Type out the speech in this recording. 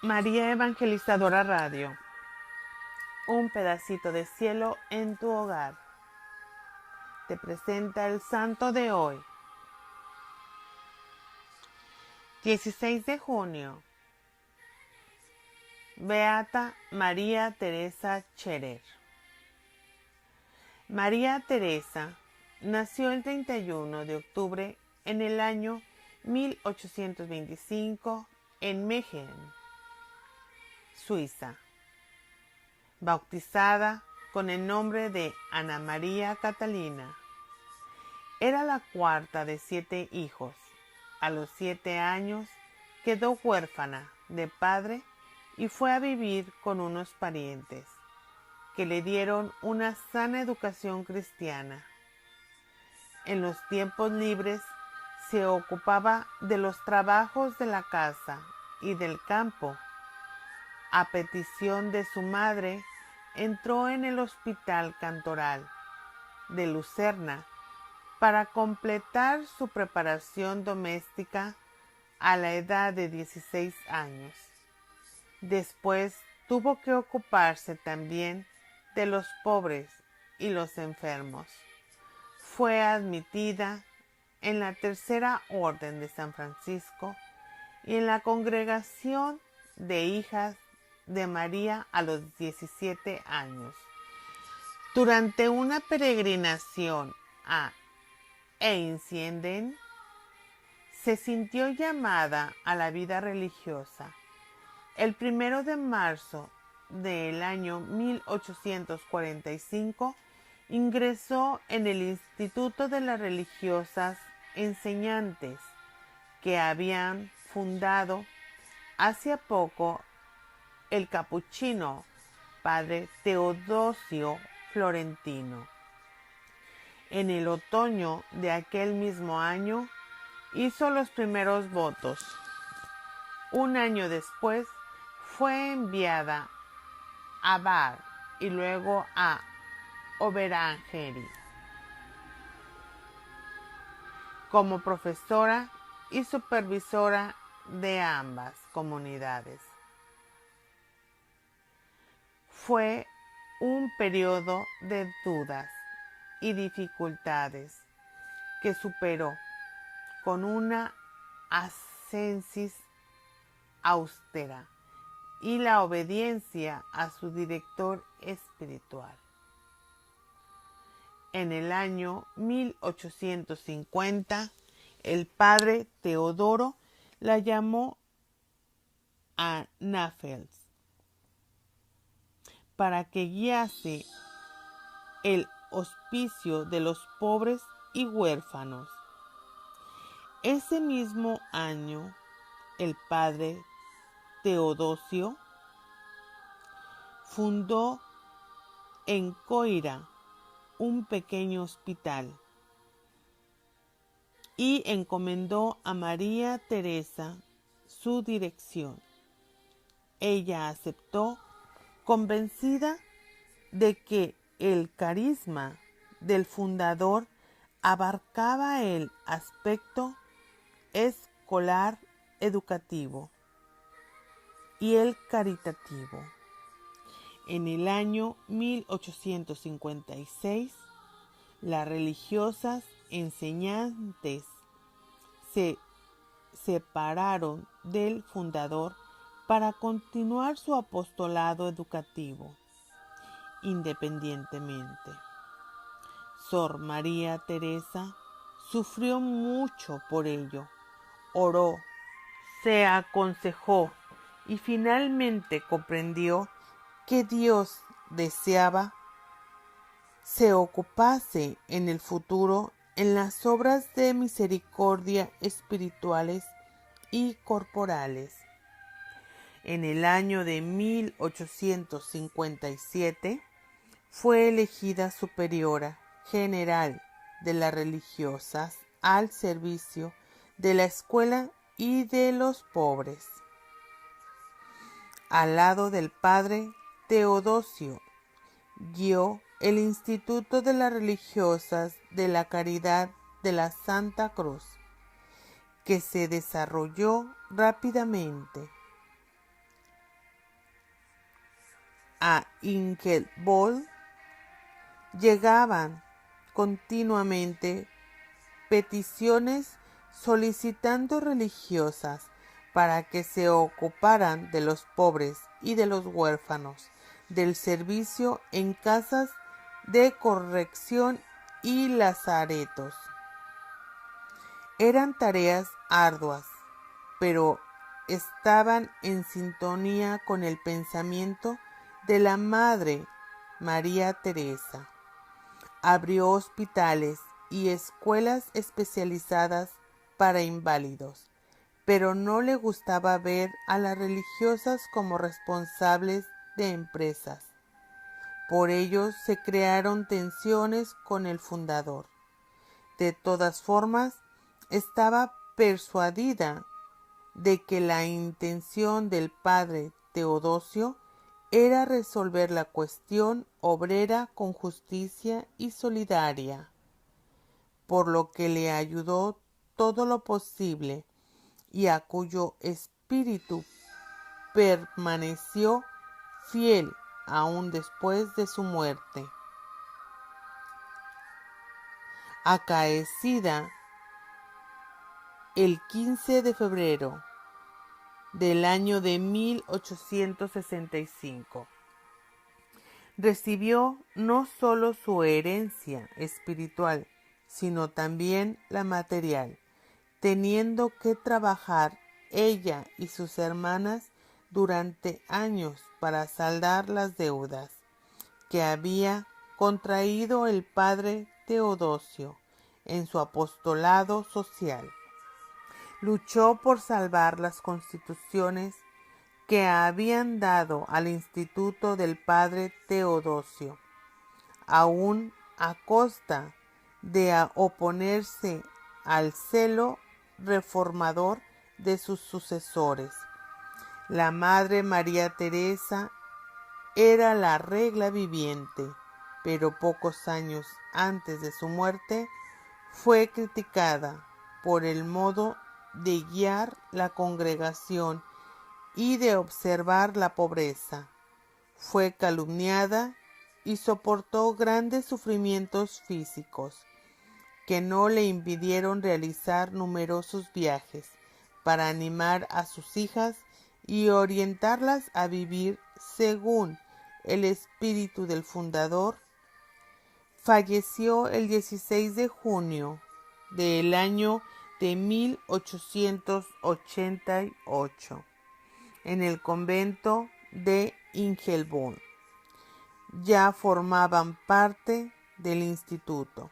María Evangelizadora Radio, un pedacito de cielo en tu hogar. Te presenta el santo de hoy, 16 de junio. Beata María Teresa Scherer. María Teresa nació el 31 de octubre en el año 1825 en Mechelen, Suiza. Bautizada con el nombre de Ana María Catalina. Era la cuarta de 7 hijos. A los 7 años quedó huérfana de padre y fue a vivir con unos parientes que le dieron una sana educación cristiana. En los tiempos libres se ocupaba de los trabajos de la casa y del campo. A petición de su madre, entró en el Hospital Cantoral de Lucerna para completar su preparación doméstica a la edad de 16 años. Después tuvo que ocuparse también de los pobres y los enfermos. Fue admitida en la Tercera Orden de San Francisco y en la Congregación de Hijas de María a los 17 años. Durante una peregrinación a Einsiedeln, se sintió llamada a la vida religiosa. El 1 de marzo del año 1845 ingresó en el Instituto de las Religiosas Enseñantes que habían fundado hace poco el capuchino padre Teodosio Florentino. En el otoño de aquel mismo año hizo los primeros votos. Un año después fue enviada a Bar y luego a Oberangerie como profesora y supervisora de ambas comunidades. Fue un periodo de dudas y dificultades que superó con una ascesis austera y la obediencia a su director espiritual. En el año 1850, el padre Teodoro la llamó a Nafels para que guiase el hospicio de los pobres y huérfanos. Ese mismo año, el padre Teodosio fundó en Coira un pequeño hospital y encomendó a María Teresa su dirección. Ella aceptó, convencida de que el carisma del fundador abarcaba el aspecto escolar educativo y el caritativo. En el año 1856, las religiosas enseñantes se separaron del fundador para continuar su apostolado educativo independientemente. Sor María Teresa sufrió mucho por ello. Oró, se aconsejó y finalmente comprendió que Dios deseaba se ocupase en el futuro en las obras de misericordia espirituales y corporales. En el año de 1857 fue elegida superiora general de las religiosas al servicio de la escuela y de los pobres. Al lado del padre Teodosio, guió el Instituto de las Religiosas de la Caridad de la Santa Cruz, que se desarrolló rápidamente. a Ingelbold llegaban continuamente peticiones solicitando religiosas para que se ocuparan de los pobres y de los huérfanos, del servicio en casas de corrección y lazaretos. Eran tareas arduas, pero estaban en sintonía con el pensamiento de la Madre María Teresa. Abrió hospitales y escuelas especializadas para inválidos, pero no le gustaba ver a las religiosas como responsables de empresas. Por ello se crearon tensiones con el fundador. De todas formas, estaba persuadida de que la intención del padre Teodosio era resolver la cuestión obrera con justicia y solidaria, por lo que le ayudó todo lo posible y a cuyo espíritu permaneció fiel aún después de su muerte. Acaecida el 15 de febrero del año de 1865. Recibió no solo su herencia espiritual, sino también la material, teniendo que trabajar ella y sus hermanas durante años para saldar las deudas que había contraído el padre Teodosio en su apostolado social. Luchó por salvar las constituciones que habían dado al instituto del padre Teodosio, aun a costa de oponerse al celo reformador de sus sucesores. La Madre María Teresa era la regla viviente, pero pocos años antes de su muerte fue criticada por el modo de guiar la congregación y de observar la pobreza. Fue calumniada y soportó grandes sufrimientos físicos que no le impidieron realizar numerosos viajes para animar a sus hijas y orientarlas a vivir según el espíritu del fundador. Falleció el 16 de junio del año de 1888 en el convento de Ingelbold. Ya formaban parte del instituto.